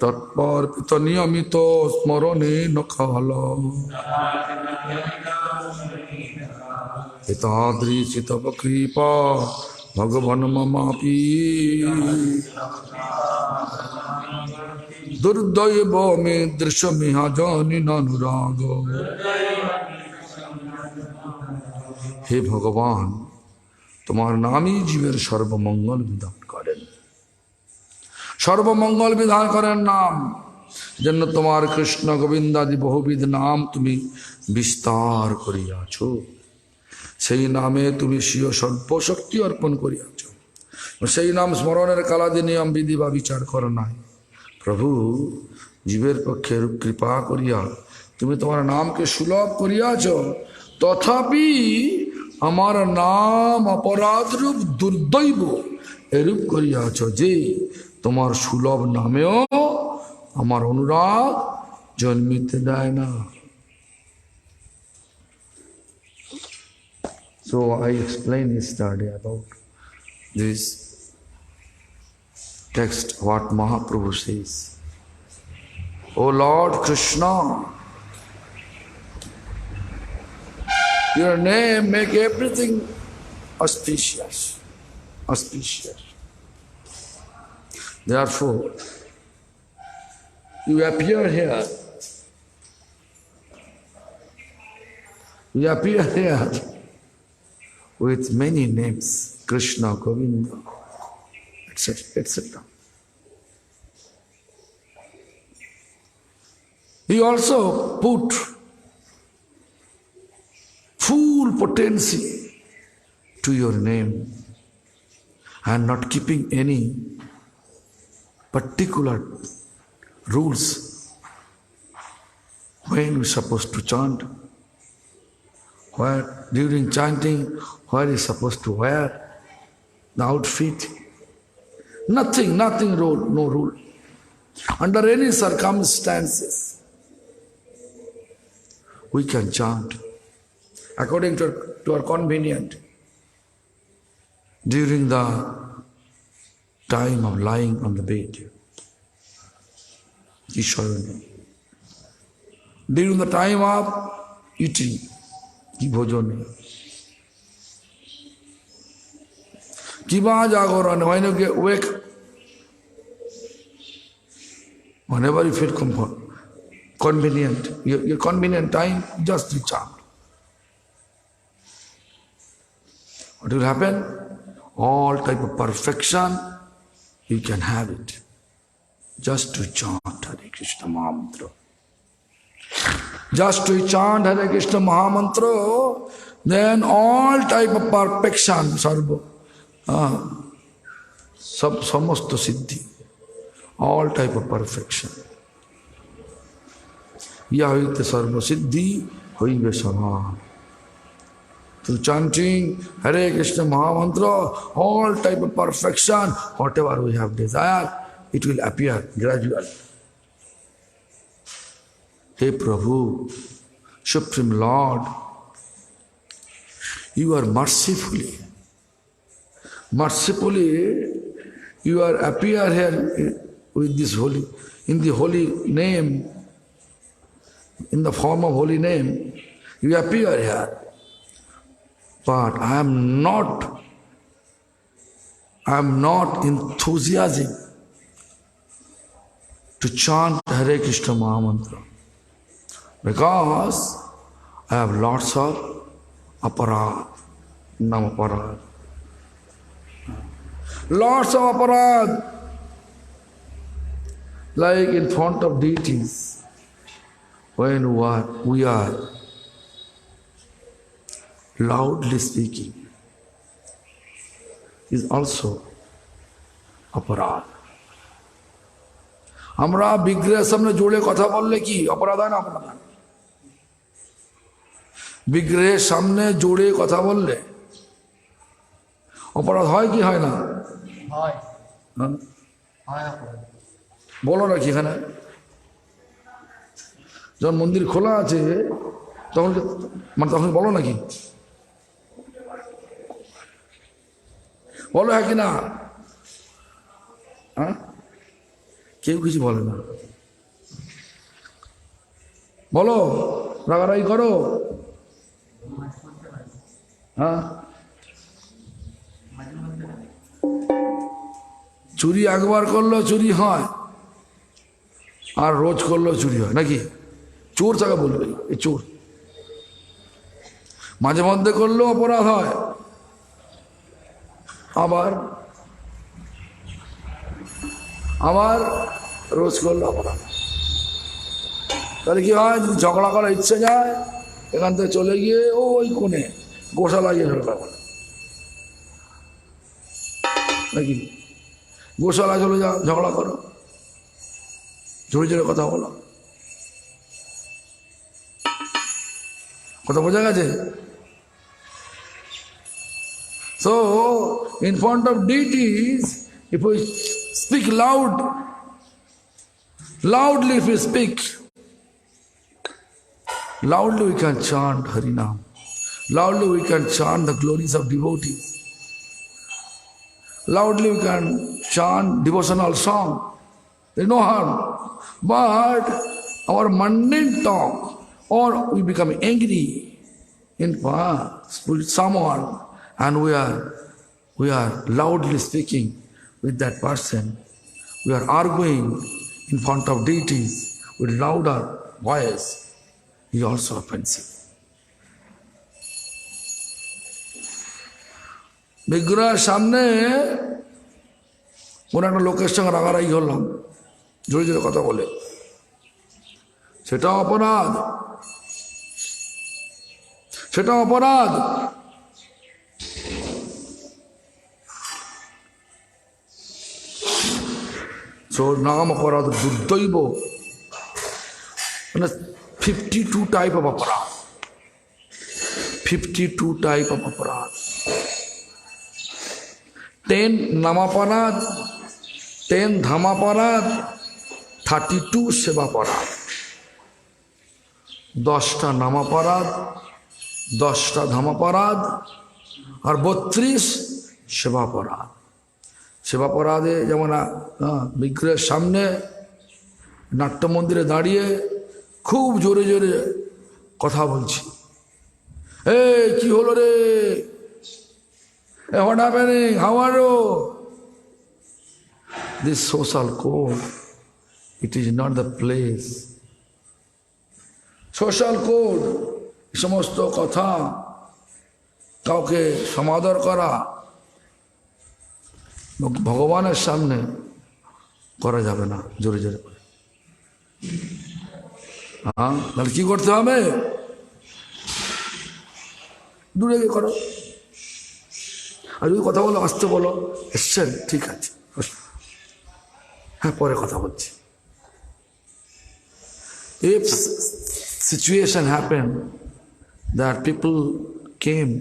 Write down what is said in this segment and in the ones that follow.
তৎপর্পিত নিয়মিত স্মরণে নখল এতাদৃশি তব কৃপা ভগবান মমাপি দুর্দৈব মে দৃশ্যমিহা জনিনানুরাগ। হে ভগবান, তোমার নামই জীবের সর্বমঙ্গল বিধান করেন, সর্বমঙ্গল বিধান করেন নাম। জন্য তোমার কৃষ্ণ গোবিন্দাদি বহুবিধ নাম তুমি বিস্তার করিয়াছ, সেই নামে তুমি স্বীয় সর্বশক্তি অর্পণ করিয়াছ। সেই নাম স্মরণের কালাদি নিয়ম বিধি বা বিচার কর নাই। প্রভু, জীবের পক্ষে কৃপা করিয়া তুমি তোমার নামকে সুলভ করিয়াছ, তথাপি আমার নাম অপরাধ রূপ দুর্দৈব এরূপ করিয়াছ যে তোমার সুলভ নামেও আমার অনুরাগ জন্মিতে দেয় না। So I explained yesterday about this text, what Mahaprabhu says. O Lord Krishna, your name make everything auspicious, auspicious. Therefore, you appear here. You appear here with many names, Krishna, Govinda, etc., etc. He also put full potency to your name and not keeping any particular rules when we're supposed to chant, where during chanting, where is supposed to wear the outfit. Nothing rule, no rule. Under any circumstances, we can chant according to our convenient. During the time of lying on the bed, during the time of eating, bhojone, kiba jagoran, when you get wake, whenever you feel comfort, convenient, your convenient time, just to chant. What will happen? All type of perfection, you can have it. Just to chant Hare Krishna Mahamantra. Just to chant Hare Krishna Mahamantra, then all type of perfection, sarva, samasta siddhi, all type of perfection. Yahoite sarva siddhi hoibe sabha. Through chanting Hare Krishna Mahamantra, all type of perfection, whatever we have desire, it will appear gradually. Hey Prabhu, Supreme Lord, you are mercifully, you are appear here with this holy, in the holy name, in the form of holy name, you appear here. But I am not enthusiastic to chant Hare Krishna Mahamantra, because I have lots of aparad, nam aparad. Lots of aparad, like in front of deities, when we are loudly speaking, is also aparad. আমরা বিগ্রহের সামনে জোরে কথা বললে কি অপরাধ হয় না? অপরাধ হয়। বিগ্রহের সামনে জোরে কথা বললে অপরাধ হয় কি হয় না? হয়। বলো না কি এখানে যখন মন্দির খোলা আছে তখন তখন বলো নাকি? বলো হ্যাঁ কি না? কেউ কিছু বলে না। বলো, রাগারাগি করো? হ্যাঁ, চুরি একবার করলেও চুরি হয়, আর রোজ করলেও চুরি হয় নাকি? চোর তাকে বলবে এই চোর। মাঝে মধ্যে করলেও অপরাধ হয়, আবার আবার রোজ করলে অপরাধ। তাহলে কি হয়? ঝগড়া করার ইচ্ছে যায়, এখান থেকে চলে গিয়ে ওই কোণে গোসা লাগিয়ে ঝগড়া করে নাকি? গোশালা চলে যাও, ঝগড়া করো, জোরে জোরে কথা বলো। কথা বোঝা গেছে? So, in front of deities, if we speak loudly if we speak, loudly we can chant Harinam. Loudly we can chant the glories of devotees. Loudly we can chant devotional song. There is no harm. But our mundane talk, or we become angry with someone, and we are loudly speaking with that person. We are arguing in front of deities with louder voice. He also offensive. বিগ্রহের সামনে কোন একটা লোকের সঙ্গে রাগারাগি করলাম, জোরে জোরে কথা বলে, সেটা অপরাধ, সেটা অপরাধ। নাম অপরাধ দুর্দৈব, মানে 52 টাইপ অফ অপরাধ, 52 টাইপ অফ অপরাধ। 10 নামাপরাধ, 10 ধামাপরাধ, 32 সেবাপরাধ। 10টা নামাপরাধ, 10টা ধামাপরাধ, আর 32 সেবাপরাধ। সেবাপরাধে যেমন বিগ্রহের সামনে নাট্য মন্দিরে দাঁড়িয়ে খুব জোরে জোরে কথা বলছি, এই কি হলো রে, what happening, how are you? This social code, it is not the place. Social code, সমস্ত কথা কাউকে সমাদর করা ভগবানের সামনে করা যাবে না জোরে জোরে করে। হ্যাঁ, তাহলে কি করতে হবে? দূরে গিয়ে করো। আর যদি কথা বলো, আসতে বলো, এসছেন, ঠিক আছে, হ্যাঁ পরে কথা বলছি। If situation happened that people came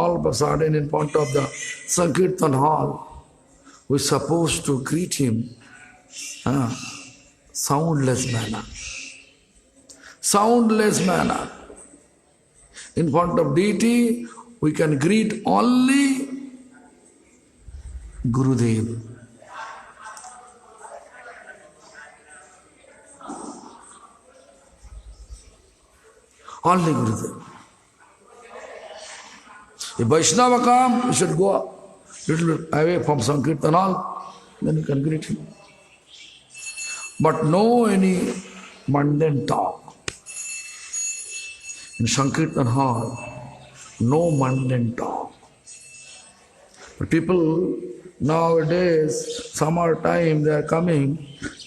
all of a sudden in front of the Sankirtan hall, we're supposed to greet him soundless manner. In front of deity, we can greet only Gurudev. Only Gurudev. If Vaishnava come, you should go a little away from Sankirtan hall, then you can greet him. But no any mundane talk. In Sankirtan hall, no mundane talk. But people nowadays, summer time, they are coming,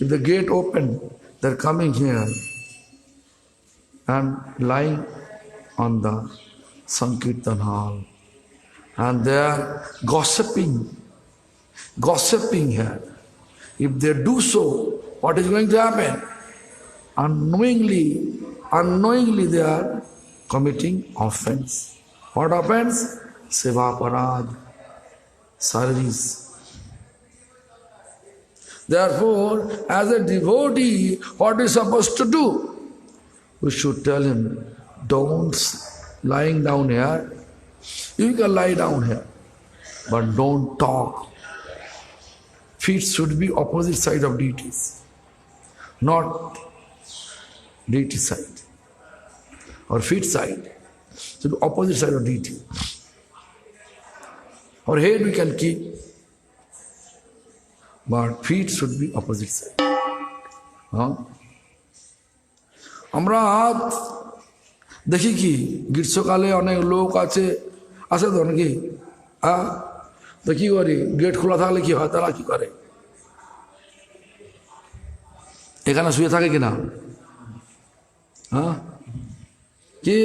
if the gate open, they are coming here and lying on the Sankirtan hall. And they are gossiping here. If they do so, what is going to happen? Unknowingly they are committing offense. What offense? Sevaparad, service. Therefore, as a devotee, what is supposed to do? We should tell him, don't lying down here. You can lie down here, but don't talk. feet should be opposite side of deities, not deity side. Or feet side should be opposite side of deity. Our head we can keep, but feet should be opposite side. আমরা দেখি কি গ্রীষ্মকালে অনেক লোক আছে তো নাকি, তো কি করি, গেট খোলা থাকলে কি হয়, তারা কি করে, এখানে শুয়ে থাকে কিনা, কি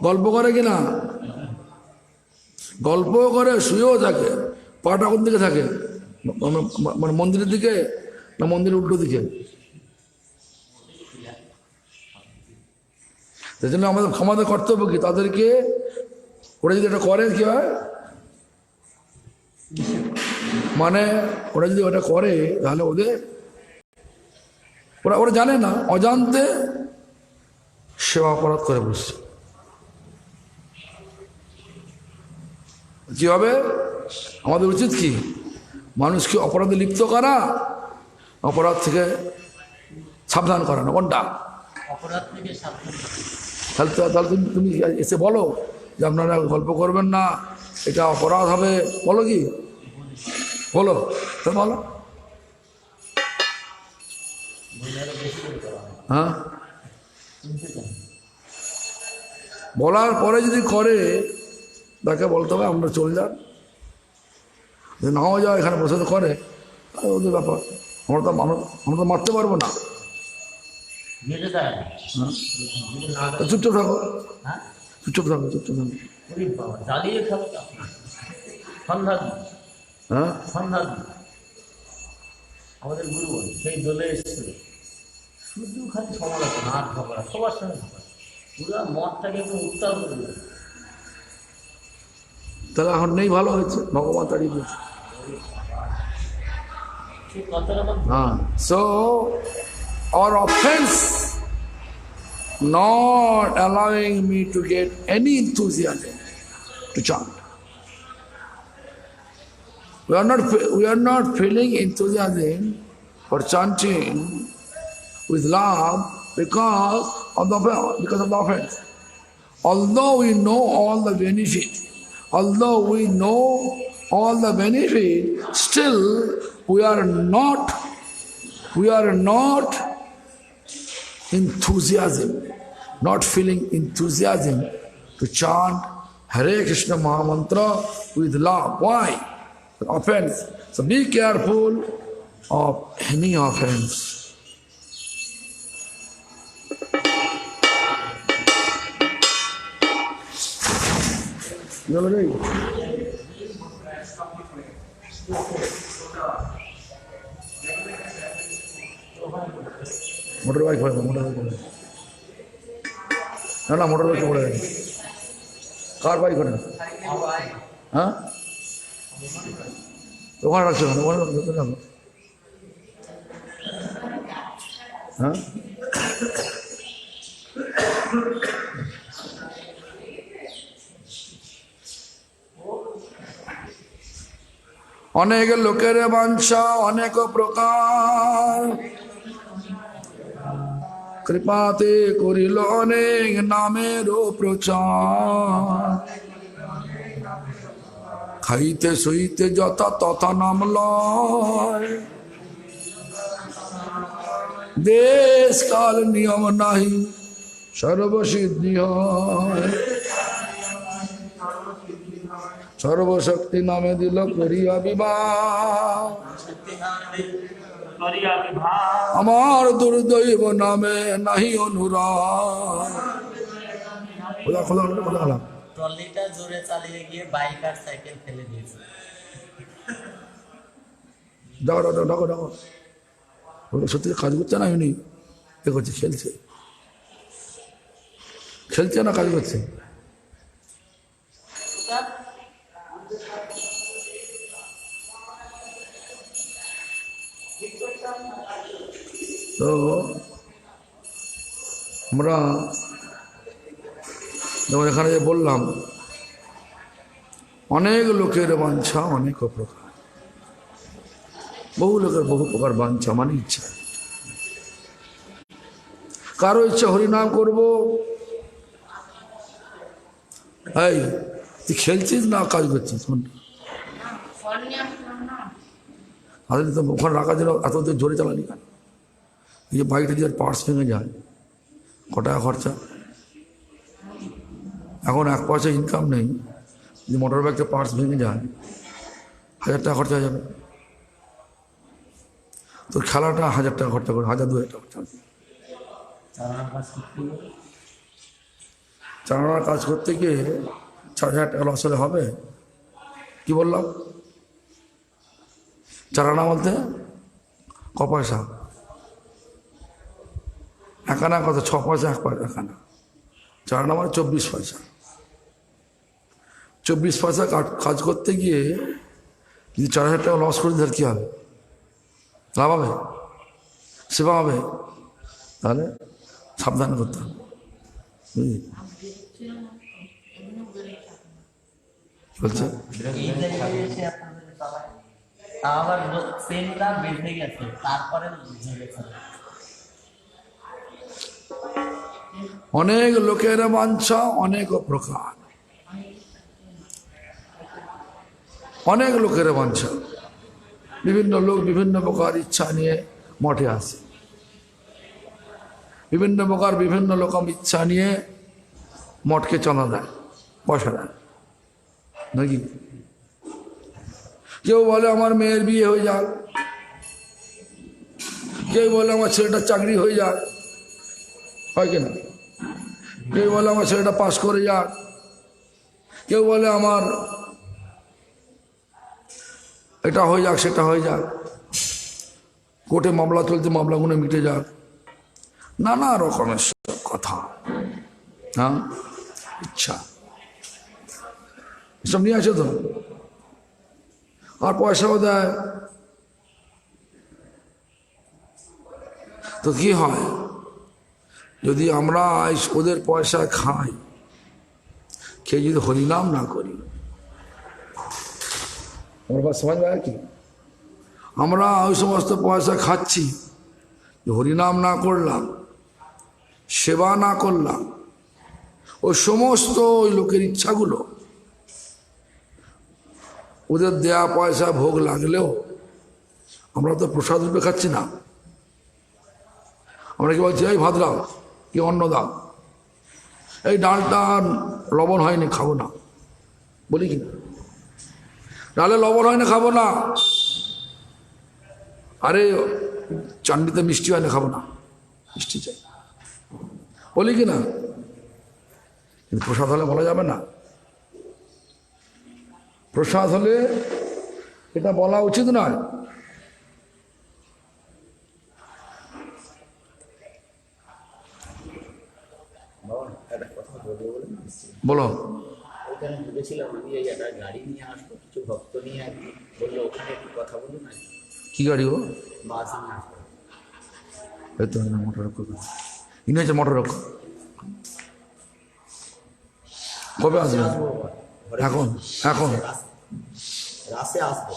গল্প করে কিনা, গল্প করে শুয়েও থাকে, পাটা কোন দিকে থাকে, মানে মন্দিরের দিকে না মন্দিরের উল্টো দিকে? সেই জন্য আমাদের কর্তব্য কি, তাদেরকে ওরা যদি এটা করে কি হয়, মানে ওরা যদি ওটা করে তাহলে ওরা জানে না, অজান্তে সেবা অপরাধ করে বসছে। কি হবে, আমাদের উচিত কি, মানুষকে অপরাধে লিপ্ত করা, অপরাধ থেকে সাবধান করা না, কোনটা? তাহলে তুমি এসে বলো যে আপনারা গল্প করবেন না, এটা অপরাধ হবে, বলো কি, বলো তো, বলো। হ্যাঁ, বলার পরে যদি করে তাকে বলতে হবে আমরা চলে যান, যদি নাও যাও এখানে বসে তো করে, ওদের ব্যাপার, আমরা তো মারতে পারবো না। চুপচাপ থাকো, চুপচাপ থাকো, চুপচাপ থাকো। হ্যাঁ, আমাদের গুরু সেই দলে এসেছিল, শুধু খালি সমালোচনা আর ঝগড়া, সবার সঙ্গে ঝগড়া, পুরো মঠটাকে একদম উত্তাল করে দিল। তাহলে এখন নেই, ভালো হয়েছে, ভগবান তাড়িয়ে দিয়েছে। So our offense not allowing me to get any enthusiasm to chant. We are not feeling enthusiasm for chanting with love because of the offense. Although we know all the benefit, still we are not not feeling enthusiasm to chant Hare Krishna Mahamantra with love. Why? Offense. So be careful of any offense. Motor bike পড়ে, না motor bike পড়ে গেছে, কার bike ওটা? হ্যাঁ, ওখানে রাখছো, ওখানে রাখো। হ্যাঁ, অনেক লোকের বাঞ্ছা অনেক প্রকার, কৃপাতে করিল অনেক নামেরও প্রচার, খাইতে সইতে যথা তথা নাম লয়, দেশ কাল নিয়ম নাহি সর্বসিদ্ধি হয়, সর্বশক্তি নামে দিল করিয়া বিবাহ, আমার দুর্দৈব নামে নাহি অনুরাগ। ট্রলিটা জোরে চালিয়ে গিয়ে বাইক আর সাইকেল ফেলে দিয়েছে। ডাকো সত্যি কাজ করছে না, এমনি এ করছে, খেলছে না কাজ করছে। তো আমরা যেমন এখানে যে বললাম অনেক লোকের বাঞ্ছা অনেক প্রকার, বহু লোকের বহু প্রকার বাঞ্ছা মানে ইচ্ছা। কারো ইচ্ছা হরিনাম করব। এই তুই খেলছিস না কাজ করছিস? আরে তো ওখানে রাখা ছিল, এত জোরে চালানি কেন? এই যে বাইকটা দিয়ে পার্টস ভেঙে যায়, ক টাকা খরচা? এখন 1 পয়সা ইনকাম নেই, যদি মোটর বাইকটা পার্টস ভেঙে যায় 1000 টাকা খরচা হয়ে যাবে। তোর খেলাটা 1000 টাকা খরচা করে, 1000-2000 টাকা খরচা হবে। চালানোর কাজ করতে গিয়ে 4000 টাকা লস হলে হবে? কি বললাম? চালানা বলতে ক পয়সা? একানা কত? 6 পয়সা 1 পয়সা একানা। চালানা মানে 24 পয়সা। 24 পয়সা কাজ করতে গিয়ে যদি 4000 টাকা লস করে তাহলে কী হবে? লাভ হবে? সেবা হবে? তাহলে সাবধান করতে হবে, বুঝলি? বলছে অনেক লোকের বাঞ্ছা অনেক প্রকার, অনেক লোকের বাঞ্ছা। বিভিন্ন লোক বিভিন্ন প্রকার ইচ্ছা নিয়ে মঠে আসে, বিভিন্ন প্রকার বিভিন্ন রকম ইচ্ছা নিয়ে মঠকে চলা দেয়, পয়সা দেয় নাকি? কেউ বলে আমার মেয়ের বিয়ে হয়ে যাক, কেউ বলে আমার ছেলেটার চাকরি হয়ে যাক, হয় কিনা? কেউ বলে আমার ছেলেটা পাস করে যাক, কেউ বলে আমার এটা হয়ে যাক সেটা হয়ে যাক, কোর্টে মামলা চলতে মামলাগুলো মিটে যাক, নানা রকমের কথা। হ্যাঁ, ইচ্ছা এসব নিয়ে আছে তো, আর পয়সাও দেয়। তো কি হয়, যদি আমরা ওদের পয়সা খাই, খেয়ে যদি হরিনাম না করি, আমার সমাজ ভাই কি আমরা ওই সমস্ত পয়সা খাচ্ছি, হরিনাম না করলাম, সেবা না করলাম, ওই সমস্ত ওই লোকের ইচ্ছাগুলো, ওদের দেয়া পয়সা ভোগ লাগলেও আমরা তো প্রসাদ রূপে খাচ্ছি না। আমরা কি বলছি, এই ভাত দাও, কি অন্ন দাও, এই ডালটা লবণ হয়নি খাবো না, বলি কি? ডালে লবণ হয় না খাবো না, আরে চাটনিতে মিষ্টি হয় না খাবো না, মিষ্টি চাই, বলি কি না? কিন্তু প্রসাদ হলে বলা যাবে না। প্রসাদ হলে এটা বলা উচিত নয়। বলো। ওখানে ভেবেছিলাম আমি এই একটা গাড়ি নিয়ে আসবো, কিছু ভক্ত নিয়ে আর কি, বললো ওখানে একটু কথা বলুন না। কি গাড়ি? ও বাস নিয়ে আসবো। এই তো মোটর রক্ষক, ইনি হচ্ছে মোটর রক্ষক। কবে আসবে? এখন এখন রাসে আসবো,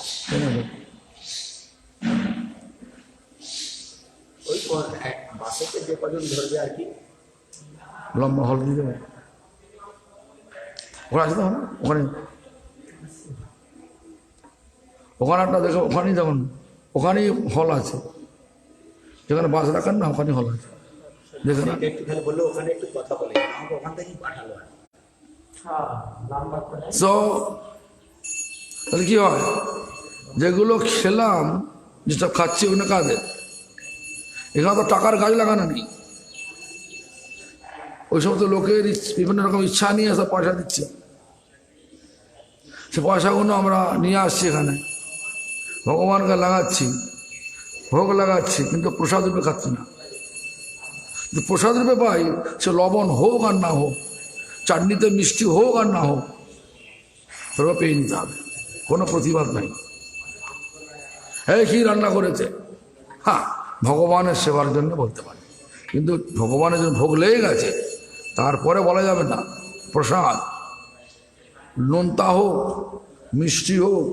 ওই বাসেতে যে কজন ধরবে আর কি, লম্বা হল দিয়ে দেবে। ওখানে আসতে হবে, ওখানে ওখানে একটা দেখো, ওখানেই যেমন ওখানেই হল আছে, যেখানে বাস রাখান না ওখানেই হল আছে, দেখে না? একটুখানি বললো ওখানে একটু কথা বলে, আমাকে ওখান থেকেই পাঠালো। তো তাহলে কি হয়, যেগুলো খেলাম, যেসব খাচ্ছি ওগুলো কাদের? এখানে তো টাকার গাছ লাগানো নেই, ওই সমস্ত লোকের বিভিন্ন রকম ইচ্ছা নিয়ে সব পয়সা দিচ্ছে, সে পয়সাগুলো আমরা নিয়ে আসছি এখানে, ভগবানকে লাগাচ্ছি, ভোগ লাগাচ্ছি, কিন্তু প্রসাদ রূপে খাচ্ছি না। যদি প্রসাদ রূপে পাই, সে লবণ হোক আর না হোক, চাটনিতে মিষ্টি হোক আর না হোক, তবে পেয়ে নিতে হবে, কোনো প্রতিবাদ নাই। হ্যাঁ, কি রান্না করেছে? হ্যাঁ, ভগবানের সেবার জন্য বলতে পারি, কিন্তু ভগবানের জন্য ভোগ লেগে গেছে, তারপরে বলা যাবে না প্রসাদ, নোনতা হোক মিষ্টি হোক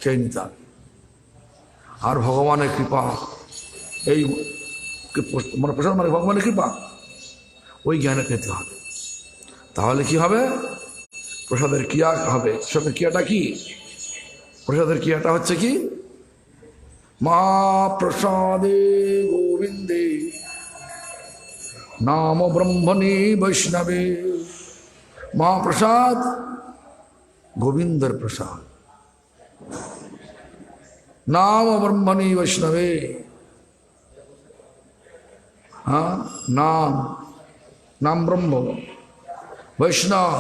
খেয়ে নিতে হবে। আর ভগবানের কৃপা, এই মানে প্রসাদ মানে ভগবানের কৃপা, ওই জ্ঞানে পেতে হবে। তাহলে কি হবে? প্রসাদের ক্রিয়া হবে। প্রসাদের ক্রিয়াটা কি? প্রসাদের ক্রিয়াটা হচ্ছে কি? মা প্রসাদে গোবিন্দে নাম ব্রহ্মণী বৈষ্ণবে। মহাপ্রসাদ গোবিন্দের প্রসাদ, নাম ব্রহ্মণী বৈষ্ণবে। হ্যাঁ, নাম, নাম ব্রহ্ম, বৈষ্ণব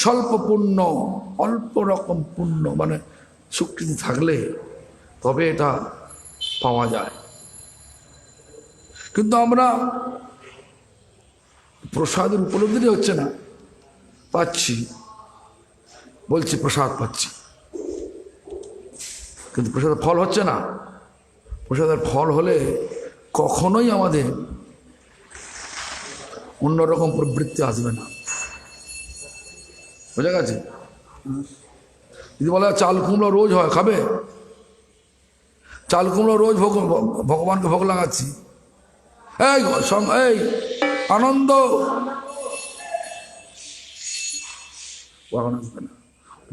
স্বল্প পুণ্য, অল্প রকম পুণ্য মানে স্বীকৃতি থাকলে তবে এটা পাওয়া যায়। কিন্তু আমরা প্রসাদের উপলব্ধি হচ্ছে না, পাচ্ছি, বলছি প্রসাদ পাচ্ছি, কিন্তু প্রসাদের ফল হচ্ছে না। প্রসাদের ফল হলে কখনোই আমাদের অন্যরকম প্রবৃত্তি আসবে না। বোঝা গেছে? যদি বলে চাল কুমড়ো রোজ হয়, খাবে? চাল কুমড়ো রোজ ভগবানকে ভোগ লাগাচ্ছি, এই আনন্দ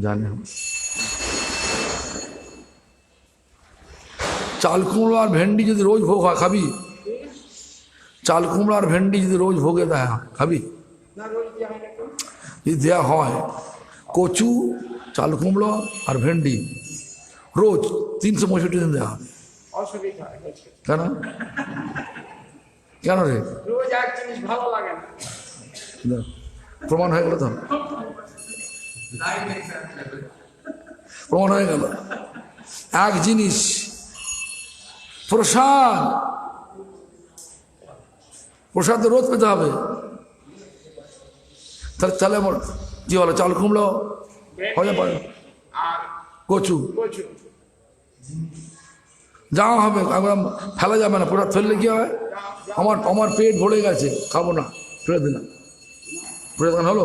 জানে। চাল কুমড়ো আর ভেন্ডি যদি রোজ ভোগ হয়, খাবি? চাল কুমড়ো আর ভেন্ডি যদি রোজ ভোগে দেয়, খাবি? যদি দেওয়া হয়, কচু, চাল কুমড়ো আর ভেন্ডি রোজ 365 দিন দেওয়া হবে। কেন? কেন রে? প্রমাণ হয়ে গেল তো, প্রমাণ হয়ে গেল। এক জিনিস প্রসাদ, প্রসাদ রোজ পেতে হবে। তাহলে আমার কি বলে, চাল কুমড়ো হয়ে পারে, কচু যাওয়া হবে, ফেলা যাবে না। প্রসাদ ফেললে কি হয়? আমার পেট ভরে গেছে, খাবো না, ফেলে দিলাম। প্রসাদ হলো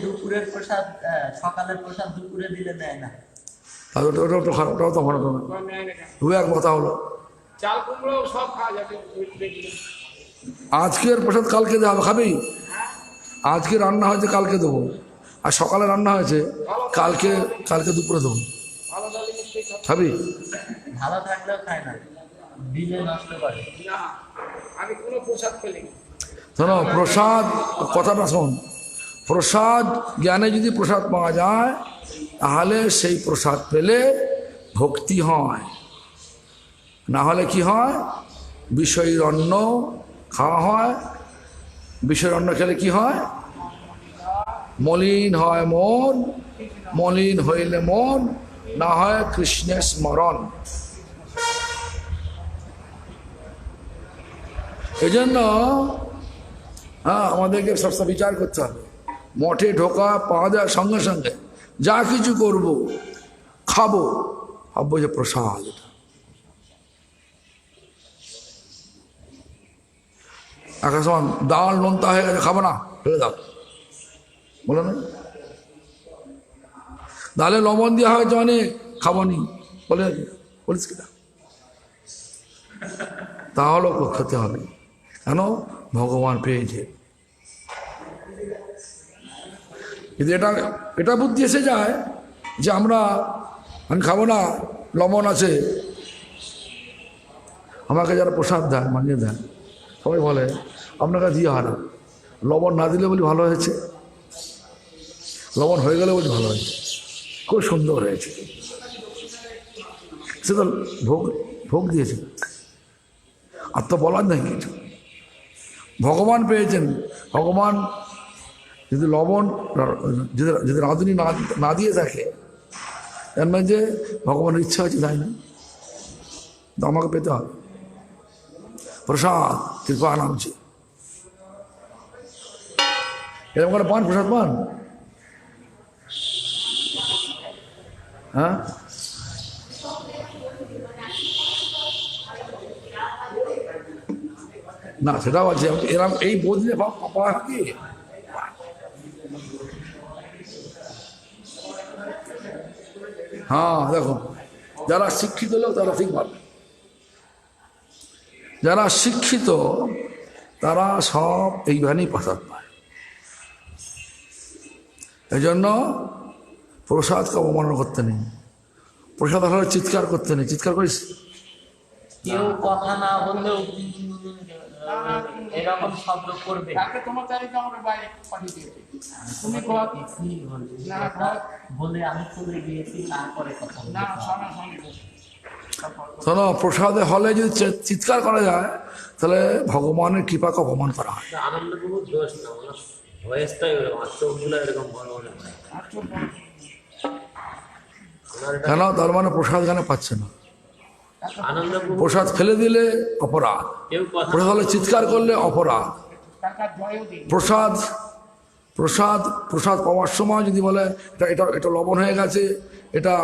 দুপুরের প্রসাদ, সকালের প্রসাদ দুপুরে দিলে দেয় না। ওটাও তো খারাপ, ওটাও তো ভালো না। দু এক কথা হলো, চাল কুমড়ো সব খাওয়া যাবে। আজকের প্রসাদ কালকে দেওয়া হবে, খাবি? আজকে রান্না হয়েছে কালকে দেবো, আর সকালে রান্না হয়েছে কালকে দুপুরে দেবো, খাবি? ভালো থাকলেও খায় না, দিলে নষ্ট করে। না, আমি কোনো প্রসাদ পেলি না। শোনো, প্রসাদ কথাটা শোন, প্রসাদ জ্ঞানে যদি প্রসাদ পাওয়া যায়, তাহলে সেই প্রসাদ পেলে ভক্তি হয়। না হলে কি হয়? বিষয়ের অন্ন খাওয়া হয়। বিষয়ের অন্ন খেলে কি হয়? মলিন হয় মন, মলিন হইলে মন না হয় কৃষ্ণের স্মরণ। এই জন্য আমাদেরকে সবসময় বিচার করতে হবে। মঠে ঢোকা পা দেওয়ার সঙ্গে সঙ্গে যা কিছু করব, খাবো, ভাববো যে প্রসাদ। একটা সময় ডাল নোনতা হয়ে গেছে, খাবো না, ফেলে দাও, বলে না? ডালে লবণ দেওয়া হয়েছে অনেক, খাবো নি, বলিস কিনা? তাহলেও খেতে হবে, কেন? ভগবান পেয়েছে। কিন্তু এটা বুদ্ধি এসে যায় যে আমি খাবো না, লবণ আছে। আমাকে যারা প্রসাদ দেয়, মানিয়ে দেয়, সবাই বলে আপনাকে দিয়ে হয় না, লবণ না দিলে বলি ভালো হয়েছে, লবণ হয়ে গেলে বলি ভালো হয়েছে, খুব সুন্দর হয়েছে। সে তো ভোগ দিয়েছে, আর তো বলার নেই কিছু। ভগবান পেয়েছেন, ভগবান যদি লবণ যদি রাঁধুনি না দিয়ে থাকে, এর মানে যে ভগবানের ইচ্ছা হয়েছে, তাই না? তো আমাকে পেতে হবে প্রসাদ, কৃপা নামছে। এরকম করে পান, প্রসাদ পান? হ্যাঁ, না সেটাও আছে। এরকম এই বদলে পাওয়া কি? হ্যাঁ দেখো, যারা শিক্ষিত লোক তারা ঠিক পারবে, যারা শিক্ষিত তারা সব এইখানেই প্রসাদ পায়। এই জন্য প্রসাদকে অবমাননা করতে নেই, প্রসাদ হলে চিৎকার করতে নেই। চিৎকার করিস? কেউ কথা না বললেও এরকম শব্দ করবে। তাকে তোমার তারিখে আমাকে বাইরে পাঠিয়ে দিয়েছে, তুমি কথা না বলে আমি চলে গিয়েছি, তারপরে কথা বলবো। না সঙ্গে সঙ্গে বলছি। শোনো, প্রসাদে হলে যদি চিৎকার করা যায় তাহলে ভগবানের কৃপাকে অপমান করা হয়। আনন্দপ্রভুর দোষ না, ওনার ভয়েসটাই ওরকম, আর চোখগুলো এরকম বড় বড়। আর চোখ বন্ধ। ওনার এটা কেন? তার মানে প্রসাদ এখানে পাচ্ছে না। আনন্দপ্রভু প্রসাদ ফেলে দিলে অপরাধ, কেউ কথা প্রসাদ হলে চিৎকার করলে অপরাধ। টাকার জয়ও দিই। প্রসাদ প্রসাদ প্রসাদ পাওয়ার সময় যদি বলে এটা এটা এটা লবণ হয়ে গেছে, এটা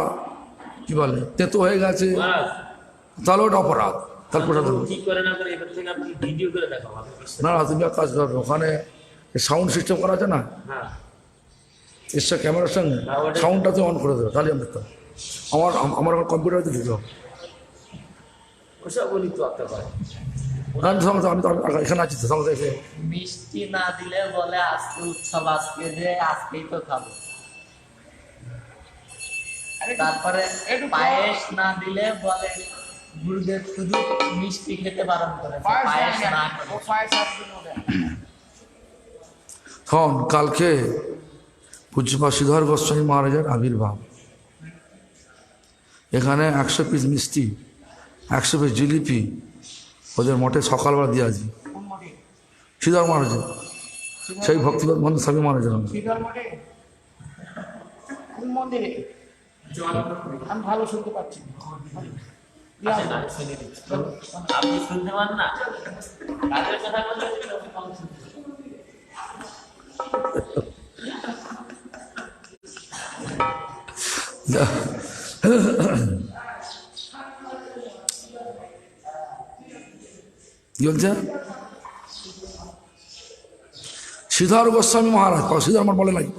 কি বলে তেতো হয়ে গেছে, মহারাজ, তাহলে ওটা অপরাধ, তাহলে প্রসাদ হলো। কি করে না করে এবার থেকে আপনি ভিডিও করে দেখাবো, আমি বিশ্বাস। না না, তুমি এক কাজ করো, ওখানে সাউন্ড সিস্টেম করা আছে না, হ্যাঁ, এর সঙ্গে ক্যামেরার সঙ্গে সাউন্ডটা তুমি অন করে দেবে, তাহলে আমি দেখতাম। আমার আমার কম্পিউটারে ঢুকলো, ওসব বলি তো আপনার পারে। আমি তো এখানে আছি তো, তাহলে এসে মিষ্টি না দিলে বলে আজকে উৎসব, আজকে যে আজকেই তো খাবো। তারপরে পায়েস না দিলে বলে গুরুদেব শুধু মিষ্টি খেতে বারণ করে, পায়েস না ও করে। পায়েস আসবে ওদের। শোন, কালকে পূজ্যপা শ্রীধর গোস্বামী মহারাজের আবির্ভাব। এখানে 100 পিস মিষ্টি, 100 পিস জিলিপি ওদের মঠে সকালবেলা দিয়ে আসি। কোন মঠে? শ্রীধর মহারাজের, সেই ভক্তিপদ বন্ধু স্বামী মহারাজের। শ্রীধর মঠে? কোন মন্দিরে? আমি ভালো শুনতে পাচ্ছি না। আসেন না, শুনে দিচ্ছি। আপনি শুনতে পান না, কাজের কথা বললে আপনি কম শুনতে পান। কি বলছে? শ্রীধর গোস্বামী মহারাজ, শ্রীধর আমার বলে নাকি?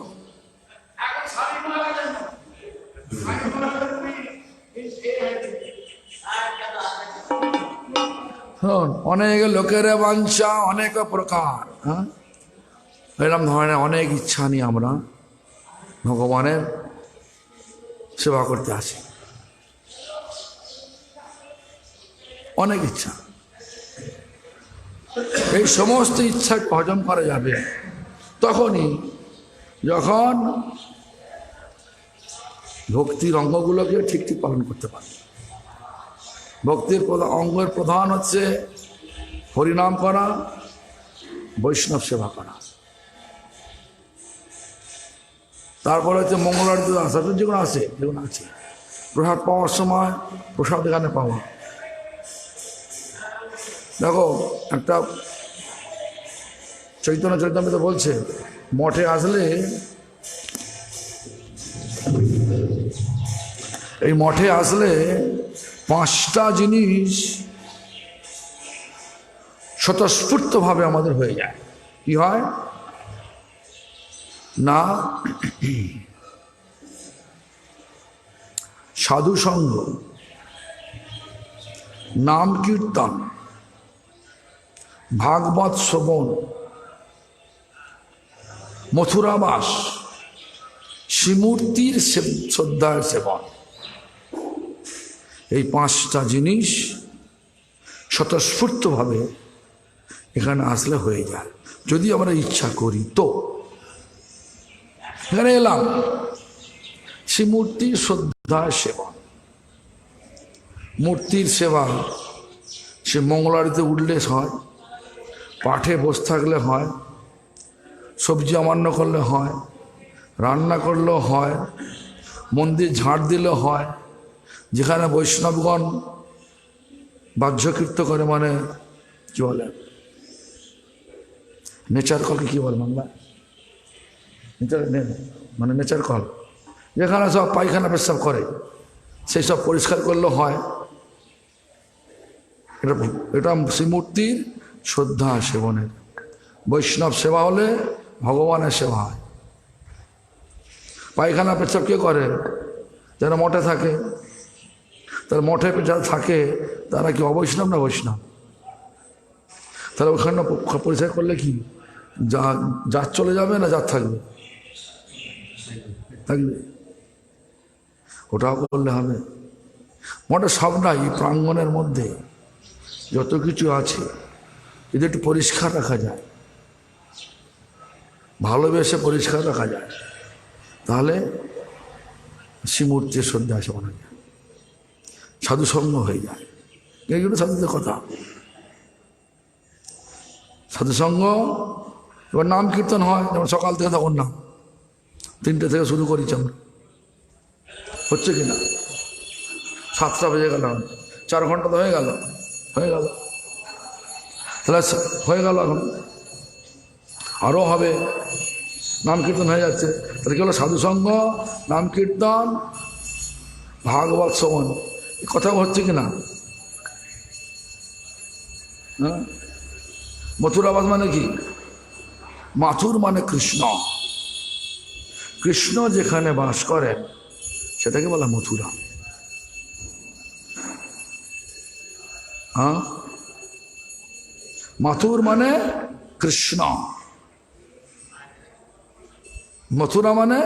শোন, অনেক লোকের বাঞ্ছা অনেক প্রকার, হ্যাঁ, এরকম ধরনের অনেক ইচ্ছা নিয়ে আমরা ভগবানের সেবা করতে আসি। অনেক ইচ্ছা, এই সমস্ত ইচ্ছা হজম করা যাবে তখনই যখন ভক্তির অঙ্গগুলোকে ঠিক ঠিক পালন করতে পারবে। ভক্তির অঙ্গের প্রধান হচ্ছে হরিনাম করা, বৈষ্ণব সেবা করা, তারপরে হচ্ছে মঙ্গলারতি আসা, যেগুলো আছে, যেগুলো আছে প্রসাদ পাওয়ার সময় প্রসাদ এখানে পাওয়া। দেখো, একটা চৈতন্য চৈতন্য বলছে, মঠে আসলে, এই মঠে আসলে 5টা জিনিস স্বতঃস্ফূর্তভাবে আমাদের হয়ে যায়। কি হয় না? সাধু সঙ্গ, নাম কীর্তন, ভাগবত শ্রবণ, মথুরাবাস, শ্রীমূর্তির শ্রদ্ধার সেবন। এই 5টা জিনিস স্বতঃস্ফূর্তভাবে এখানে আসলে হয়ে যায়, যদি আমরা ইচ্ছা করি। তো এখানে এলাম, শ্রীমূর্তির শ্রদ্ধার সেবন, মূর্তির সেবা, সে মঙ্গলারতিতে উঠলে হয়, পাঠে বসে থাকলে হয়, সবজি অমান্য করলে হয়, রান্না করলেও হয়, মন্দির ঝাড় দিলে হয়, যেখানে বৈষ্ণবগণ বাহ্যকীর্ত করে, মানে কি বলে, নেচার কলকে কী বলে বাংলা, মানে নেচার কল, যেখানে সব পায়খানা পেশাব করে, সেই সব পরিষ্কার করলেও হয়। এটা শ্রীমূর্তির শ্রদ্ধা সেবনের। বৈষ্ণব সেবা হলে ভগবানের সেবা হয়। পায়খানা পেশাব কে করে? যারা মঠে থাকে, তারা মঠে যারা থাকে তারা কি অবৈষ্ণব না বৈষ্ণব? তাহলে ওখানে পরিচয় করলে কি জাত চলে যাবে না জাত থাকবে? থাকবে। ওটাও করলে হবে। মঠে সবটাই প্রাঙ্গণের মধ্যে যত কিছু আছে যদি একটু পরিষ্কার রাখা যায়, ভালোবেসে পরিষ্কার রাখা যায়, তাহলে শ্রীমূর্তির শ্রদ্ধা আছে মনে যায়, সাধুসঙ্গ হয়ে যায়। এইগুলো সাধুদের কথা। সাধুসঙ্গ, এবার নাম কীর্তন হয়, যেমন সকাল থেকে তখন নাম 3টে থেকে শুরু করেছি আমরা, হচ্ছে কি না? 7টা বেজে গেল, 4 ঘন্টা তো হয়ে গেল, তাহলে হয়ে গেল। এখন আরও হবে, নাম কীর্তন হয়ে যাচ্ছে। তাহলে কি হলো? সাধুসঙ্গ, নাম কীর্তন, ভাগবত শ্রবণ, কথা হচ্ছে কি না? হ্যাঁ, মথুরাবাস মানে কি? মাথুর মানে কৃষ্ণ। কৃষ্ণ যেখানে বাস করেন সেটাকে বলা মথুরা। হ্যাঁ, মাথুর মানে কৃষ্ণ, মথুরা মানে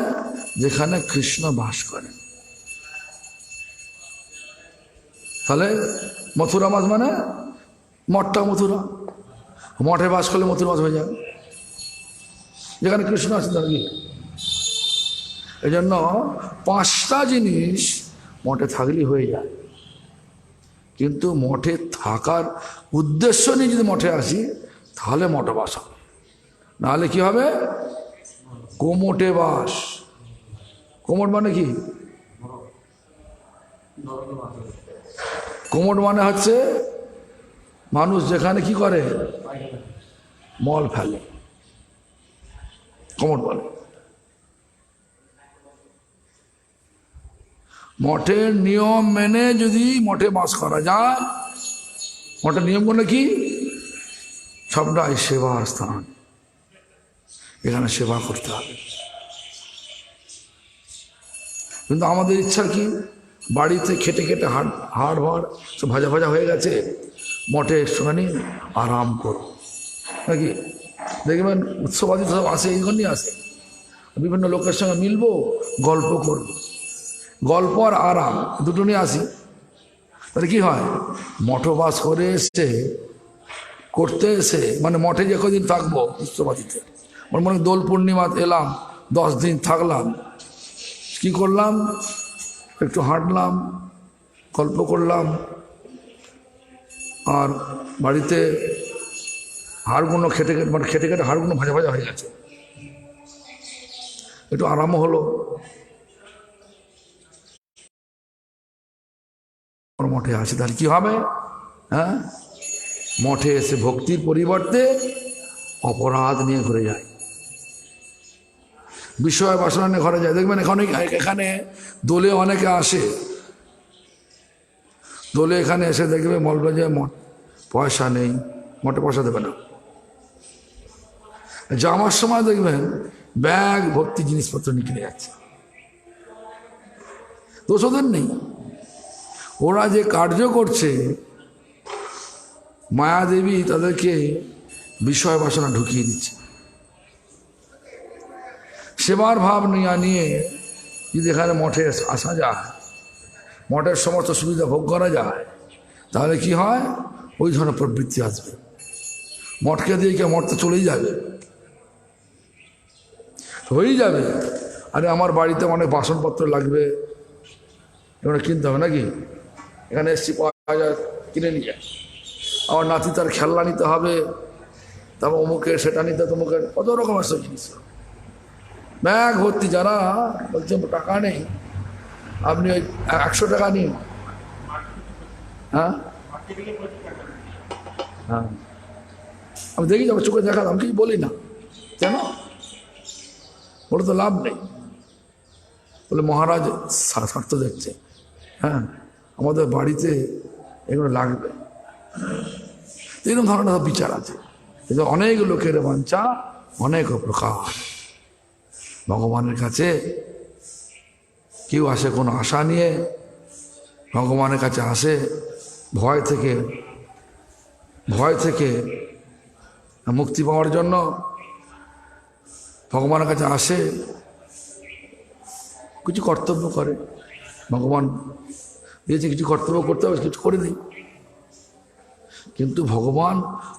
যেখানে কৃষ্ণ বাস করেন। তাহলে মথুরা মাস মানে মঠটা মথুরা, মঠে বাস করলে মথুরা মাস হয়ে যাবে, যেখানে কৃষ্ণ আছে। তার কি এই জন্য 5টা জিনিস মঠে থাকলেই হয়ে যায়। কিন্তু মঠে থাকার উদ্দেশ্য নিয়ে যদি মঠে আসি তাহলে মঠ বাস হবে, নাহলে কি হবে? কোমটে বাস। কোমট মানে কি? কোমট মানে হচ্ছে মানুষ যেখানে কি করে, মল ফেলে, কোমট বলে। মঠের নিয়ম মেনে যদি মঠে বাস করা যায়, মঠের নিয়ম করলে কি? সবটাই সেবার স্থান, এখানে সেবা করতে হবে। কিন্তু আমাদের ইচ্ছা কি? বাড়িতে খেটে খেটে হাড় সব ভাজা ভাজা হয়ে গেছে, মঠে একটুখানি আরাম করো নাকি? দেখবেন উৎসবাদী সব আসে, এই জন্যই আসে, বিভিন্ন লোকের সঙ্গে মিলবো, গল্প করবো। গল্প আর আরাম দুটো নিয়ে আসি। তাহলে কি হয়? মঠবাস করে এসে মানে মঠে যে কদিন থাকবো উৎসবাদীতে, মনে দোল পূর্ণিমা এলাম, 10 দিন থাকলাম, কি করলাম? একটু হাঁটলাম, গল্প করলাম, আর বাড়িতে হাড়গুলো খেটে খেটে হাড়গুলো ভাজা ভাজা হয়ে গেছে, একটু আরামও হলো। মঠে আসে, তাহলে কি হবে? হ্যাঁ, মঠে এসে ভক্তির পরিবর্তে অপরাধ নিয়ে ঘুরে যায়, বিষয় বাসনা নিয়ে ঘরে যায়। দেখবেন এখানে দোলে অনেকে আসে, দোলে এখানে এসে দেখবে বলবে যে পয়সা নেই, মঠে পয়সা দেবে না। যাওয়ার সময় দেখবেন ব্যাগ ভর্তি জিনিসপত্র নিয়ে যাচ্ছে, দোষ ওদের নেই। ওরা যে কার্য করছে, মায়াদেবী তাদেরকে বিষয় বাসনা ঢুকিয়ে দিচ্ছে। সেবার ভাব নিয়ে যদি এখানে মঠে আসা যায়, মঠের সমস্ত সুবিধা ভোগ করা যায়, তাহলে কি হয়? ওই ধরনের প্রবৃত্তি আসবে। মঠকে দিয়ে কে মঠ তো চলেই যাবে, হয়েই যাবে। আরে আমার বাড়িতে অনেক বাসনপত্র লাগবে, এগুলো কিনতে হবে নাকি? এখানে এসছি, পাওয়া যায়, কিনে নিয়ে যায়। আমার নাতি তার খেলনা নিতে হবে, তারপর অমুকের সেটা নিতে, তমুকের কত রকমের সব জিনিস, ব্যাগ ভর্তি। যারা বলছে টাকা নেই, আপনি ওই 100 টাকা নিন। হ্যাঁ হ্যাঁ, আমি দেখি যাবো, চোখে দেখালাম, আমি কিছু বলি না, কেন বলে তো লাভ নেই। বলে মহারাজ স্বার্থ দেখছে, হ্যাঁ আমাদের বাড়িতে এগুলো লাগবে। এরকম ধরনের বিচার আছে। কিন্তু অনেক লোকের বাঞ্ছা অনেক প্রকার। ভগবানের কাছে কেউ আসে কোনো আশা নিয়ে, ভগবানের কাছে আসে ভয় থেকে মুক্তি পাওয়ার জন্য, ভগবানের কাছে আসে কিছু কর্তব্য করে, ভগবান দিয়েছে কিছু কর্তব্য করতে হবে, কিছু করে দিই। কিন্তু ভগবান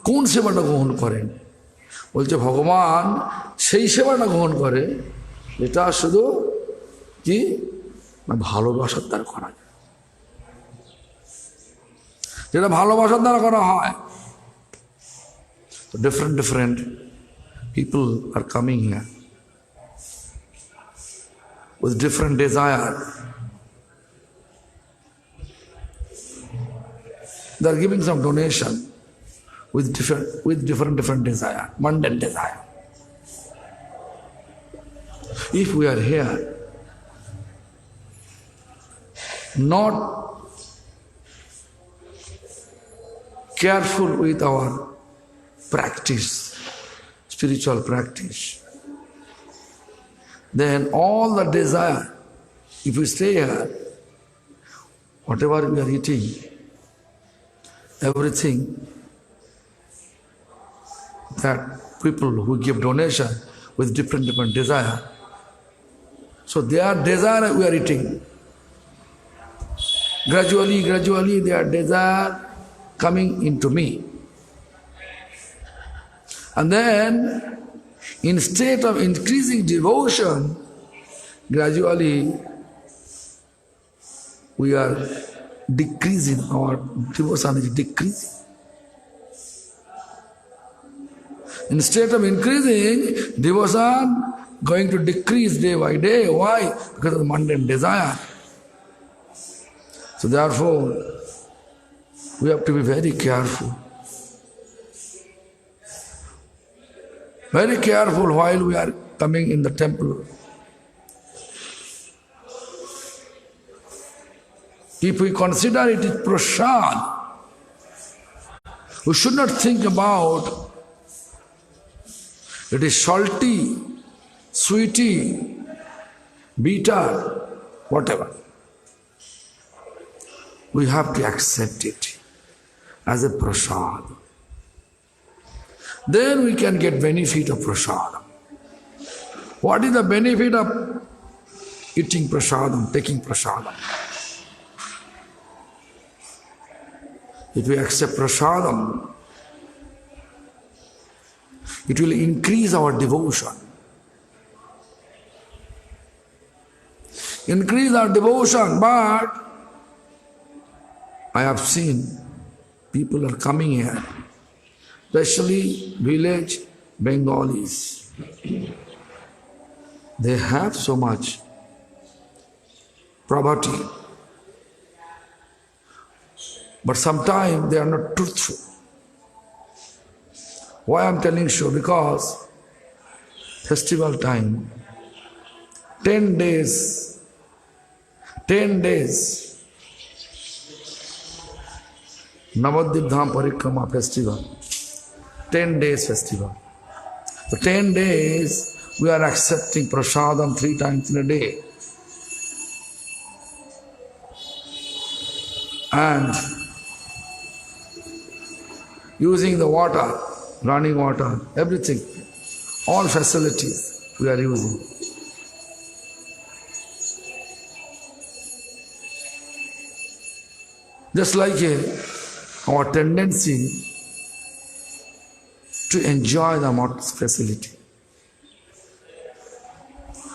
কোন সেবাটা গ্রহণ করেন? বলছে ভগবান সেই সেবাটা গ্রহণ করে যেটা শুধু কি না ভালোবাসার দ্বারা করা যায়, যেটা ভালোবাসার দ্বারা করা হয়। So different people are coming here with different desire. They are giving some donation with different desire, mundane desire. If we are here not careful with our practice, spiritual practice, then all the desire, if we stay here, whatever we are eating, everything that people who give donation with different desire, so their desire we are eating. Gradually their desire coming into me. And then instead of increasing devotion, gradually we are decreasing, our devotion is decreasing. Instead of increasing, devotion going to decrease day by day. Why? Because of the mundane desire. So therefore, we have to be very careful. Very careful while we are coming in the temple. If we consider it is prasad, we should not think about it is salty, sweety, bitter, whatever. We have to accept it as a prasad. Then we can get benefit of prasadam. What is the benefit of eating prasadam, taking prasadam? If we accept prasadam, it will increase our devotion. Increase our devotion, but I have seen people are coming here, especially village Bengalis. They have so much poverty, but sometimes they are not truthful. Why I am telling so? Because festival time, 10 days, Navadvip Dham Parikrama festival, 10 days festival. For 10 days, we are accepting prasadam 3 times in a day. And using the water, running water, everything, all facilities we are using. Just like our tendency to enjoy the facility.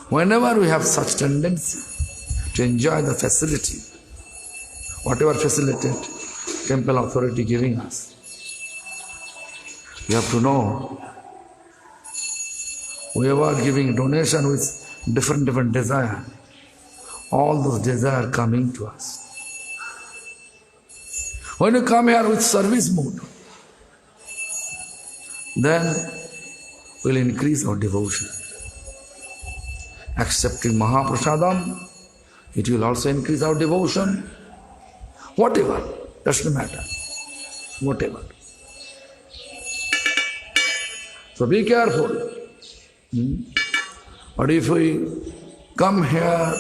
Whenever we have such tendency to enjoy the facility, whatever facilitated temple authority giving us, we have to know, whoever giving donation with different desire, all those desire coming to us. When you come here with service mood, then we'll increase our devotion. Accepting Mahaprasadam, it will also increase our devotion. Whatever, doesn't matter. Whatever. So be careful. But if we come here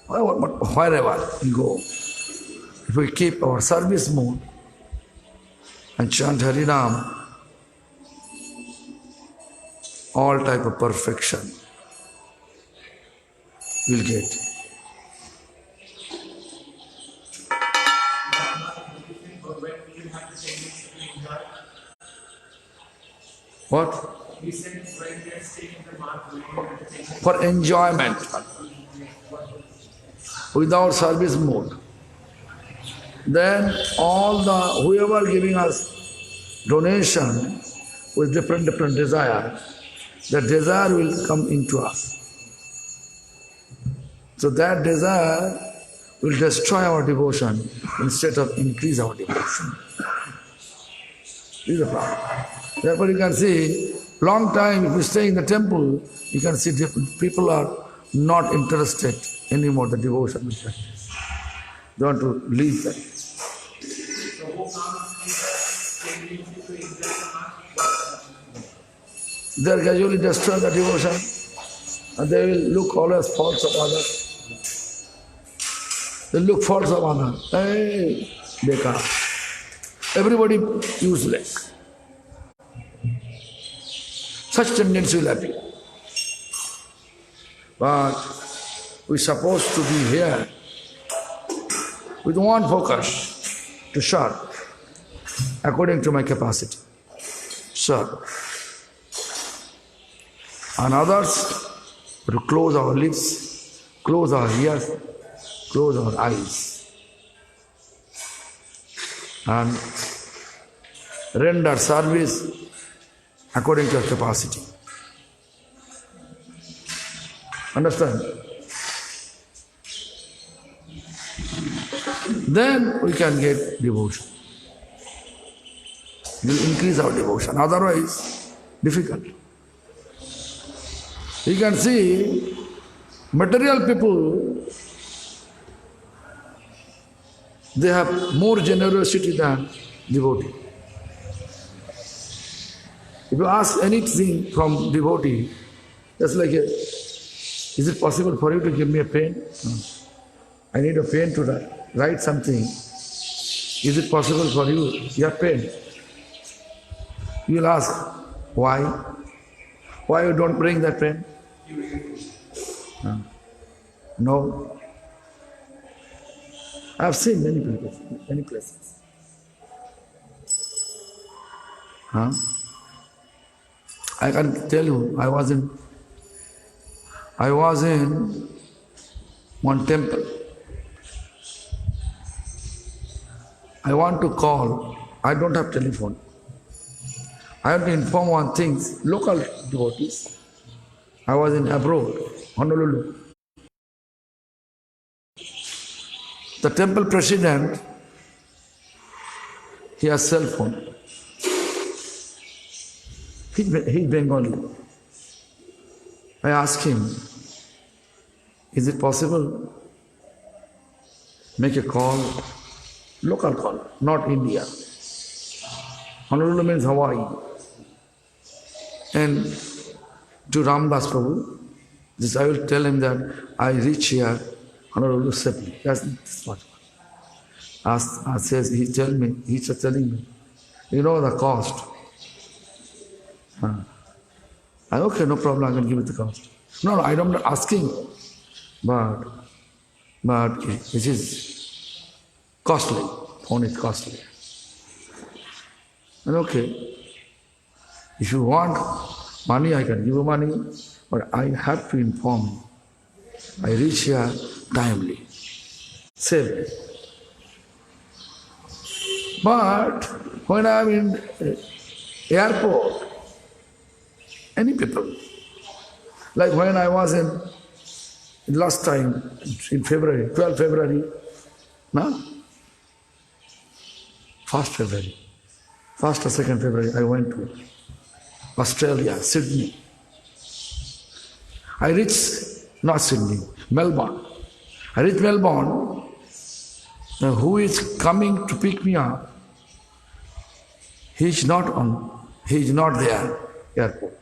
wherever we go, if we keep our service mode and chant Harinam, all type of perfection we'll get. What? For enjoyment, without service mode. Then all the whoever giving us donation with different desire, the desire will come into us. So that desire will destroy our devotion instead of increase our devotion. This is the problem. Therefore you can see, long time if you stay in the temple, you can see people are not interested anymore in the devotion we practice. They want to leave that. They are gradually destroy the devotion and they will look always faults of others. They look faults of others. Hey, bekar. Everybody useless. Such tendency will appear. But we're supposed to be here with one focus, to serve according to my capacity. Serve. And others, to close our lips, close our ears, close our eyes, and render service according to your capacity. Understand? Then we can get devotion. It will increase our devotion. Otherwise, difficult. You can see material people, they have more generosity than devotee. If you ask anything from devotee, that's like, is it possible for you to give me a pen? No. I need a pen to write something. Is it possible for you? You have pen. You will ask, why? Why you don't bring that pen? No. I have seen many places. I can tell you, I was in one temple. I want to call. I don't have telephone. I have to inform one thing, local devotees. I was in abroad, Honolulu. The temple president, he has cell phone. He's Bengali. I asked him, is it possible? Make a call, local call, not India. Honolulu means Hawaii. And to Ramdas Prabhu, this I will tell him that I reach here, Honolulu safely. That's what. He's telling me, you know the cost. Okay, no problem, I can give it the cost. No, I'm not asking, but it is costly. Phone is costly. And okay, if you want money, I can give you money, but I have to inform you. I reach here timely, safely. But when I'm in airport, any people, like when I was in last time in February, 12 February, no? 1st February, 1st or 2nd February, I went to Australia, Sydney. I reached, not Sydney, Melbourne. I reached Melbourne. Now who is coming to pick me up? He is not there, airport.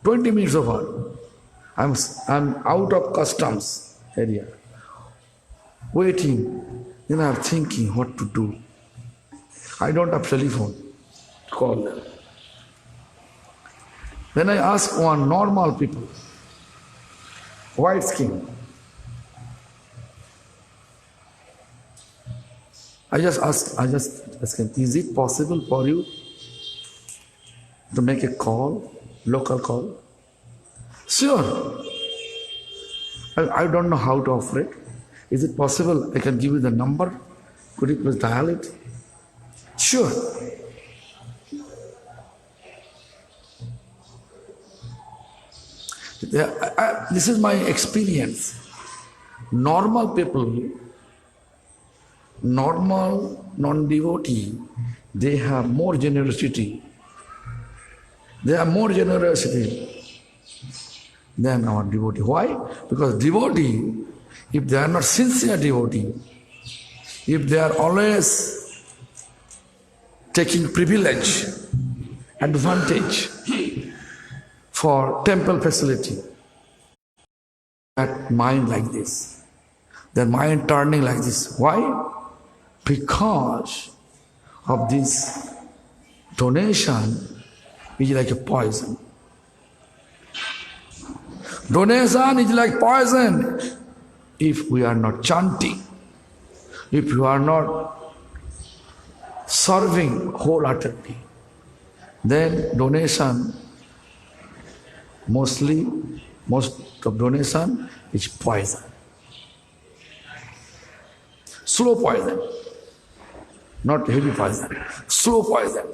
20 minutes over. I'm out of customs area. waiting. Then I'm thinking what to do. I don't have telephone. Call them. Then I ask one normal people, white skin. I just ask him, is it possible for you to make a call, local call? Sure. I don't know how to offer it. Is it possible I can give you the number? Could you please dial it? Sure. This is my experience. Normal people, normal non-devotee, they have more generosity. They have more generosity than our devotee. Why? Because devotee, if they are not sincere devotee, if they are always taking privilege, advantage for temple facility, that mind like this, their mind turning like this. Why? Because of this donation is like a poison. Donation is like poison. If we are not chanting, if you are not serving wholeheartedly, then donation, most of donation is poison. Slow poison. Not heavy poison. Slow poison.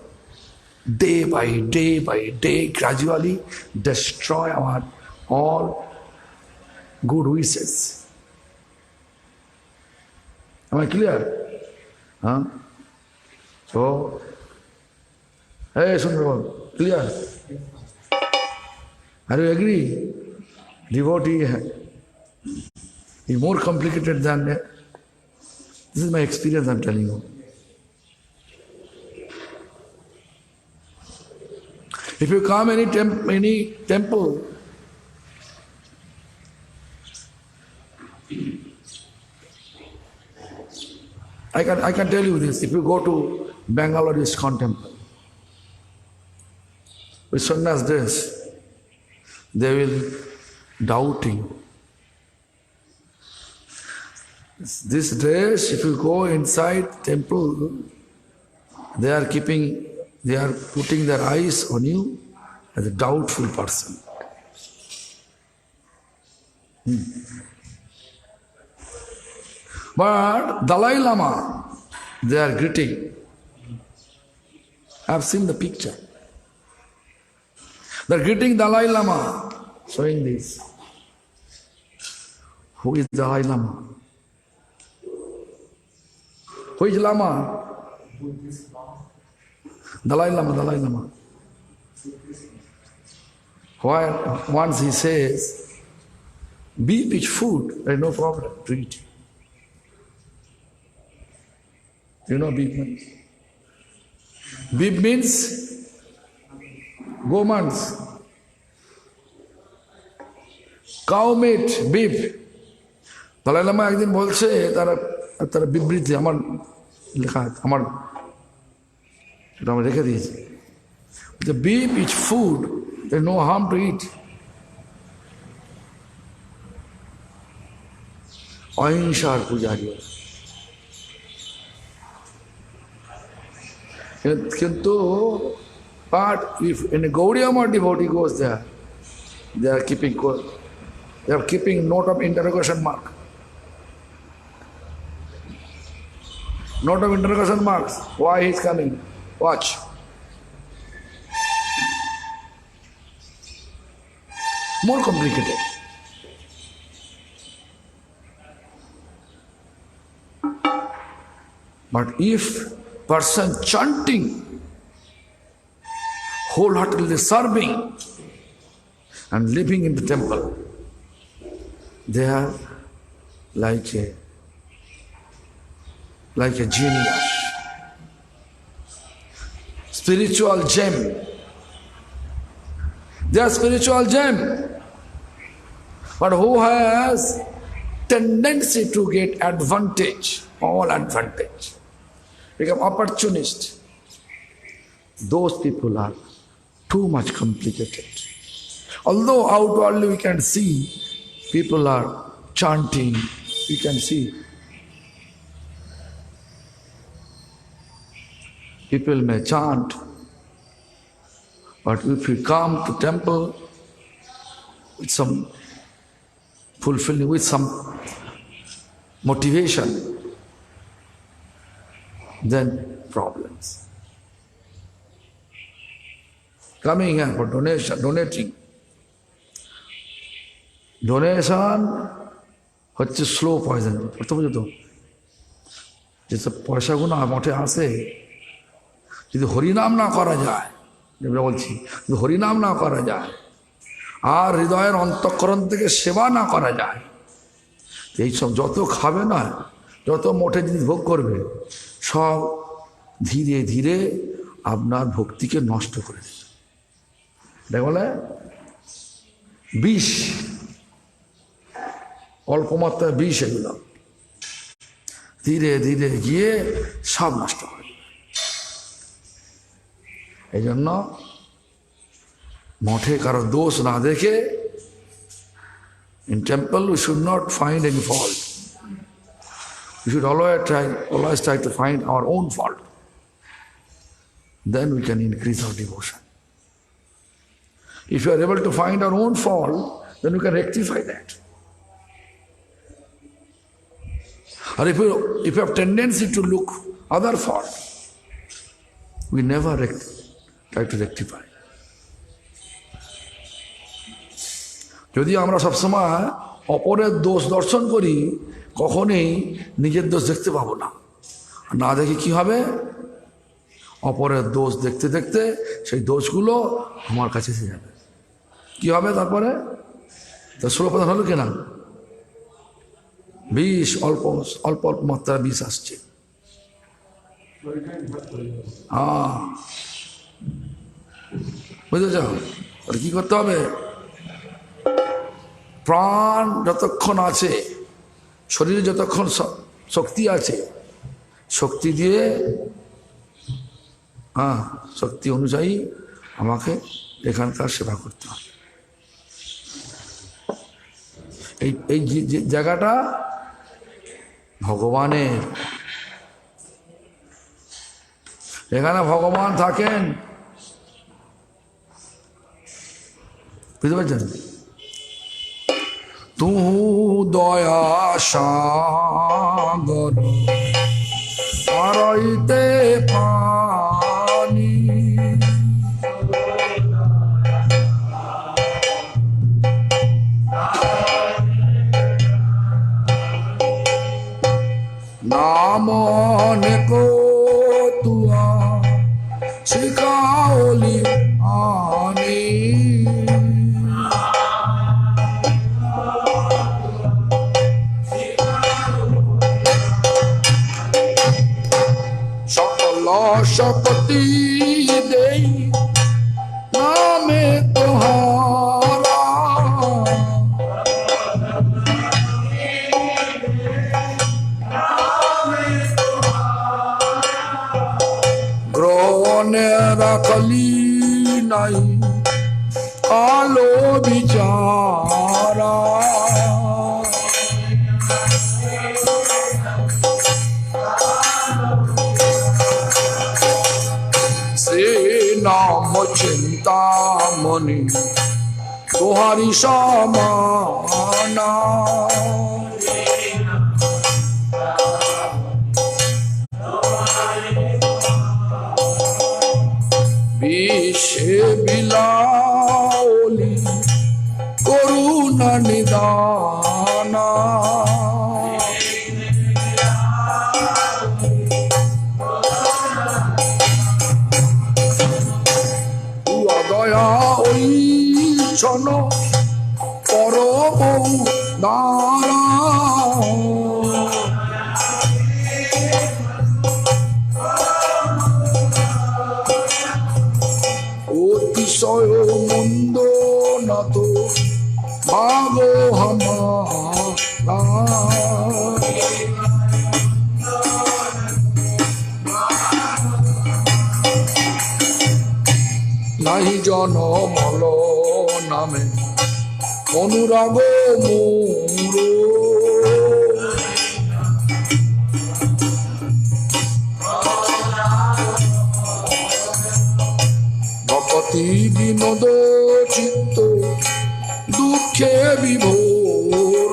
Day by day, gradually destroy our all good wishes. Am I clear? Huh? So, hey Sundaram, clear? Are you agree? Devotee is more complicated than this is my experience I'm telling you. If you come any temple, I can tell you this. If you go to Bangalore ISKCON temple with sannyas dress, they will doubt you. This dress, if you go inside temple, they are putting their eyes on you as a doubtful person. But Dalai Lama, they are greeting. I have seen the picture. They are greeting Dalai Lama, showing this. Who is Dalai Lama? Who is Lama? Dalai Lama. Why once he says, beef is food, there is no problem to eat. You know beef means? Beef means gomans. Cow meat, beef. Dalai Lama একদিন বলছে তারা বিবৃতি আমার লেখা আমার এটা আমি রেখে দিয়েছি। The beef is food, there is no harm to eat. অহিংসার পূজারী। কিন্তু but if in a Gaudiya Math devotee goes there, they are keeping note of interrogation mark. Note of interrogation marks. Why he is coming? Watch. More complicated. But if person chanting, wholeheartedly serving and living in the temple, they are like a genius, spiritual gem. They are spiritual gem. But who has tendency to get advantage, all advantage, become opportunist. Those people are too much complicated. Although outwardly we can see people are chanting, we can see people may chant, but if you come to temple with some fulfilling, with some motivation, then problems. Coming here for donating. Donation হচ্ছে slow poison. বুঝতে বুঝো তো, যেসব পয়সাগুলো মঠে আসে, যদি হরিনাম না করা যায়, যেটা বলছি, যদি হরিনাম না করা যায় আর হৃদয়ের অন্তঃকরণ থেকে সেবা না করা যায়, এইসব যত খাবে না, যত মঠে জিনিস ভোগ করবে, সব ধীরে ধীরে আপনার ভক্তিকে নষ্ট করে দেবে। এটা বলে বিষ, অল্প মাত্রায় বিষ, এগুলো ধীরে ধীরে গিয়ে সব নষ্ট হয়। এই জন্য মঠে কারো দোষ না দেখে, in temple we should not find any fault. We should always try to find our own fault. Then we can increase our devotion. If you are able to find our own fault, then we can rectify that. Or if you have tendency to look other fault, we never try to rectify. যদি আমরা সবসময় অপরের দোষ দর্শন করি, কখনোই নিজের দোষ দেখতে পাবো না। না দেখে কি হবে, অপরের দোষ দেখতে দেখতে সেই দোষগুলো আমার কাছে এসে যাবে। কি হবে তারপরে? তা স্লোপদান হলো কিনা, বিষ অল্প অল্প অল্প মাত্রা বিষ আসছে। বুঝেছ? আর কি করতে হবে? প্রাণ যতক্ষণ আছে, শরীরে যতক্ষণ শক্তি আছে, শক্তি দিয়ে শক্তি অনুযায়ী আমাকে এখানকার সেবা করতে হবে। এই জায়গাটা ভগবানের, এখানে ভগবান থাকেন। বুঝতে পারছেন? তুহু দয়া সাগর আরইতে পানি, নাম নেকো তুয়া শিখাওলি আনি, শক্তি দেই নামে তোহারা, গ্রহণে রাখলি নাই কালো বিচারা, নাম চিন্তামণি তোহারি সমানা, বিশ্বে বিলাওলি করুণা নিদানা, দয়া ওই ছন পরম দ্বারা, অতিশয় নাহি জনমল নামে অনুরাগ মোর। ভকতি বিনোদ চিত্ত দুঃখে বিভোর।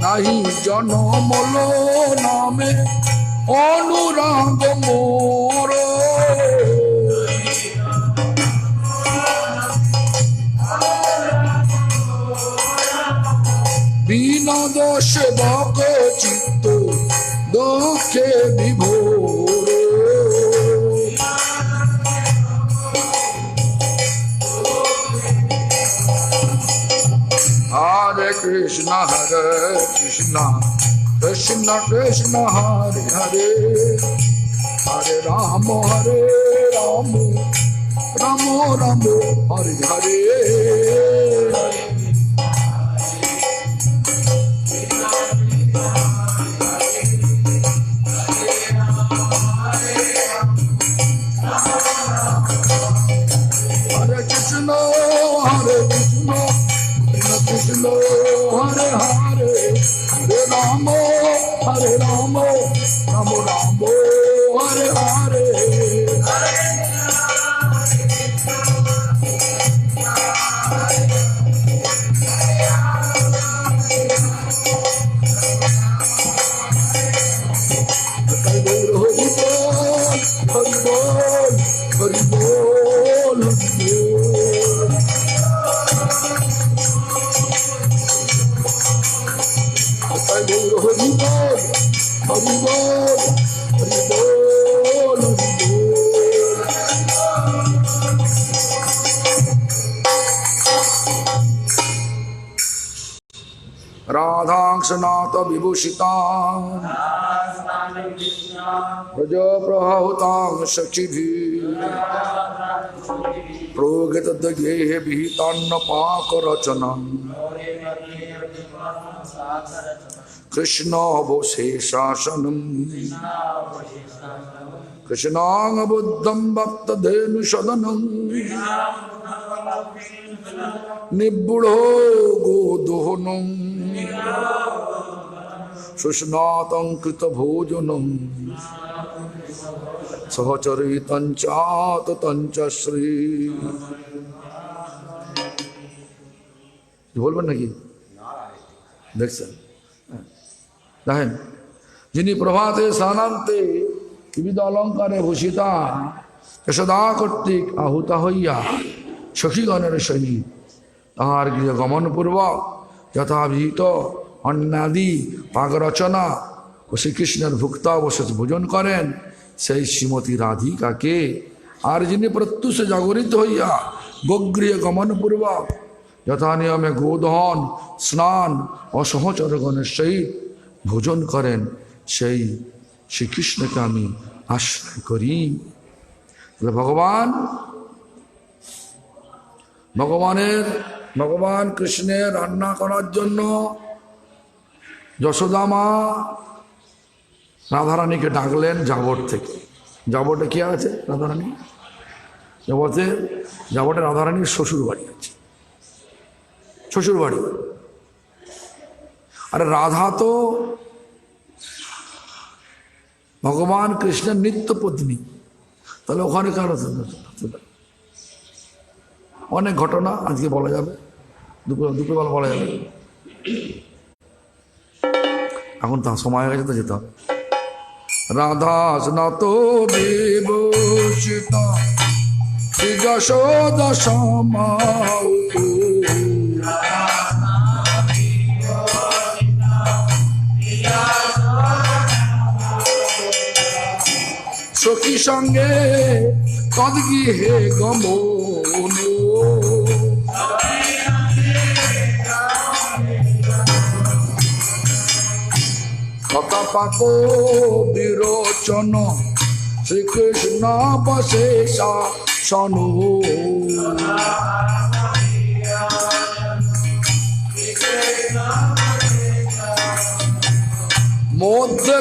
নাহি জনমল নামে অনুরাগ মোর। বিনোদ সেবক চিত্ত দুঃখে বিভোর। হরে কৃষ্ণ কৃষ্ণ কৃষ্ণ হরে হরে, হরে Ram Ram Ram Hare Hare. Hare Krishna Krishna Hare Hare, Hare Rama Hare Rama Rama Rama Hare Hare। Hari Bol Hari Bol Hari Bol। Hari Bol Hari Bol Hari Bol Hari Bol। রাধাংশনাথ বিভূষিতা Braj প্রহতাং সচিভি প্রগত গেহ বিহিতান্ন পাক রচনম কৃষ্ণ অবশেষাসনম। কৃষ্ণাং বুদ্ধং ভক্ত ধেনু সদনম নিবুড়ো গোদোহনম সুস্নাতং কৃত ভোজনম সহচরিতং চাততং চ শ্রী। বলবেন নাকি? দেখছেন, দেখেন, যিনি প্রভাতে স্নানান্তে বিবিধ অলঙ্কারে ভূষিতা যশোদা কর্তৃক আহুতা হইয়া সখীগণের সহিত তাহার গৃহ গমন পূর্বক যথাবিহিত অন্নাদি পাক রচনা ও শ্রীকৃষ্ণের ভুক্তাবশেষ ভোজন করেন সেই শ্রীমতী রাধিকাকে, আর যিনি প্রত্যুষে জাগরিত হইয়া গোগৃহে গমন পূর্বক যথা নিয়মে গোদহন স্নান ও সহচরগণের সহিত ভোজন করেন সেই শ্রীকৃষ্ণকে আমি আশ্রয় করি। ভগবান কৃষ্ণের রান্না করার জন্য যশোদা মা রাধারানীকে ডাকলেন জাবট থেকে। জাবটে কি আছে? রাধারানী জাবটে রাধারানীর শ্বশুর বাড়ি আছে, শ্বশুর বাড়ি। আরে রাধা তো ভগবান কৃষ্ণের নিত্য পত্নী, তাহলে ওখানে কার অনেক ঘটনা আজকে বলা যাবে, দুপুরবেলা বলা যাবে। এখন তা সময় হয়ে গেছে তো যেতে হবে। রাধা স্নাত বিভূষিতা শ্রী যশোদা সমাউত, সখী সঙ্গে তদ্গৃহে গমন, কথাপাক বিরোচন শ্রীকৃষ্ণ বশেষাসন,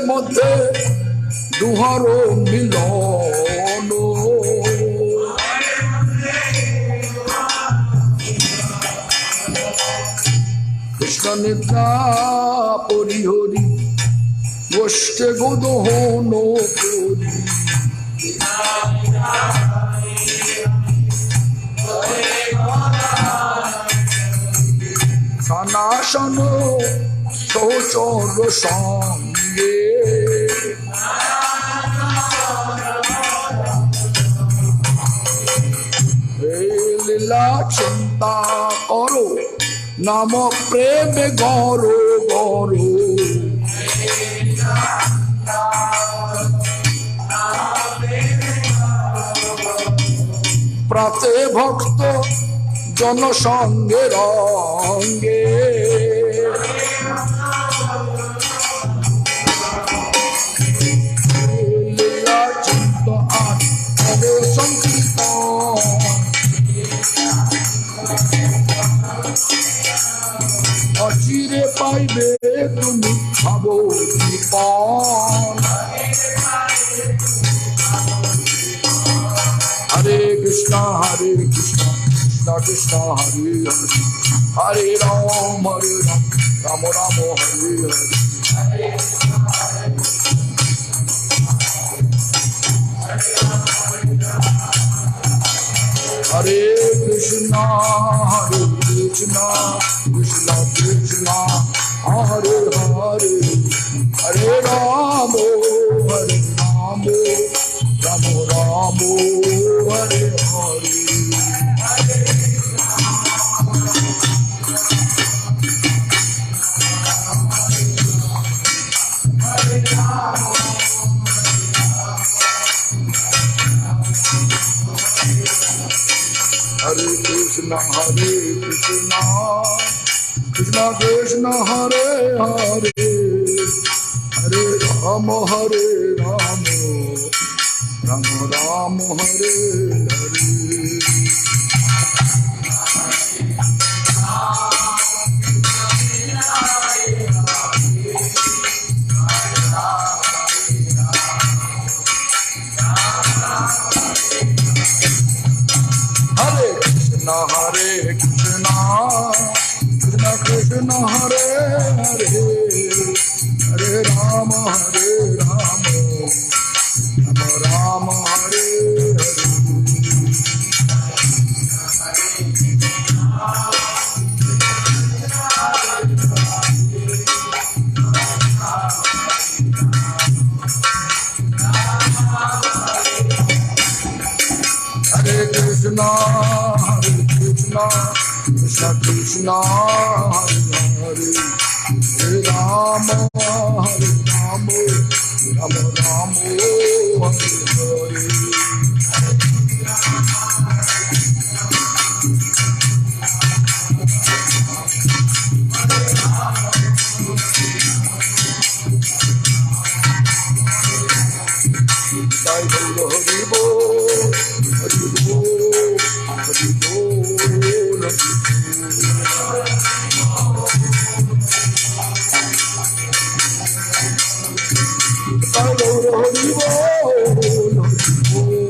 মধ্যে দুহারো মিলন কৃষ্ণ নিদ্রা পরিহরি গোষ্ঠে গোদহন করি সনাসন সৌচর সঙ্গে লীলা চিন্তা করো নাম প্রেমে গরো গরো প্রাতে ভক্ত জনসঙ্গে রঙ্গে লীলা চিন্ত আর সংকীর্তন অচিরে পাইবে তুমি ভাবো দীপন হরে কৃষ্ণ কৃষ্ণ কৃষ্ণ হরে হরে হরে রাম রাম রাম হরে হরে हरे कृष्णा कृष्ण कृष्ण हरे हरे हरे राम राम राम हरे हरे हरे कृष्ण कृष्ण कृष्ण हरे हरे हरे राम राम राम हरे हरे हरे कृष्णा कृष्ण कृष्ण हरे हरे हरे राम राम राम हरे हरे हरे कृष्णा कृष्ण कृष्ण हरे हरे हरे राम राम राम हरे हरे जय बोलो हरि बोल हरि बोल हरि बोल जय बोलो हरि बोल हरि बोल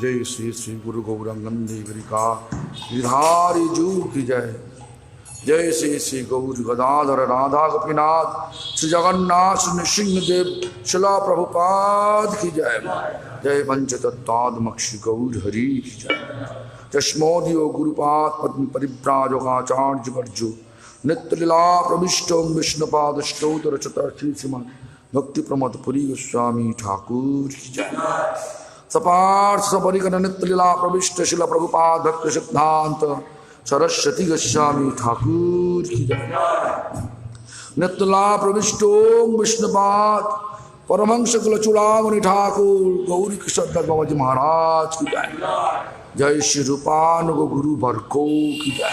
जय श्री श्री गुरु गौरांगम देवरी का गिरधारी जू की जय जय श्री श्री गौर गदाधर राधा गोपीनाथ श्री जगन्नाथ नृसिंह देव शिला प्रभुपाद की जय जय पंचतत्वात्मक्षि गौर हरि की जय चश्मोदियो गुरुपाद पद्म परिव्राजकाचार्य वर्जो नित्य लीला प्रविष्टो विष्णुपाद स्तोत्र चतुर्थी श्रीमान भक्ति प्रमोद पुरी गोस्वामी ठाकुर की जय सपार्थ सपरिकर नित्य लीला प्रविष्ट शिला प्रभुपाद भक्त सिद्धांत सरस्वती गोस्वामी ठाकुर की जय नित्य लीला प्रविष्टो विष्णुपाद परमहंस कुल चूड़ामणि ठाकुर गौरी किशोर बाबाजी महाराज की जय जय श्री रूपानुग गुरु भरको की जय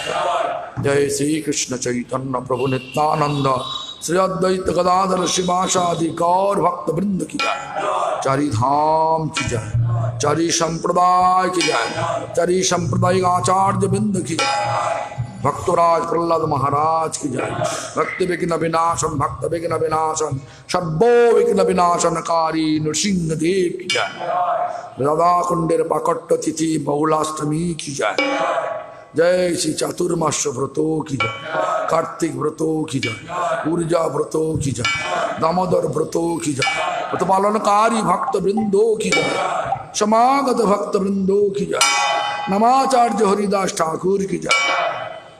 जय श्री कृष्ण चैतन्य प्रभु नित्यानंद श्री अद्वैत गदाधर शिवासादि गौर भक्त वृंद की जय चारि धाम की जय। चारी संप्रदाय की जय, चारी संप्रदाय आचार्य बिंद की जय, भक्तराज प्रहलाद महाराज की जय, भक्ति विघ्न विनाशन, भक्त विघ्न विनाशन, सर्वो विघ्न विनाशनकारी नृसिंह देव की जय, राधा कुंडेर पाकट्ट तिथि बहुलाष्टमी की जय, जय श्री चातुर्मास व्रतों की जय, कार्तिक व्रतों की जय, ऊर्जा व्रतों की जय, दामोदर व्रतों की जय, व्रतपालनकारी भक्त वृंदों की जय, समागत भक्त वृंदों की जय, नमाचार्य हरिदास ठाकुर की जय,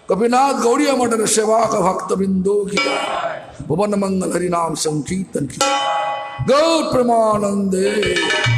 कपिनाथ गौड़िया मठ सेवा का भक्त वृंदों की जय, भुवन मंगल हरिनाम संकीर्तन की, गौर प्रेमानंदे।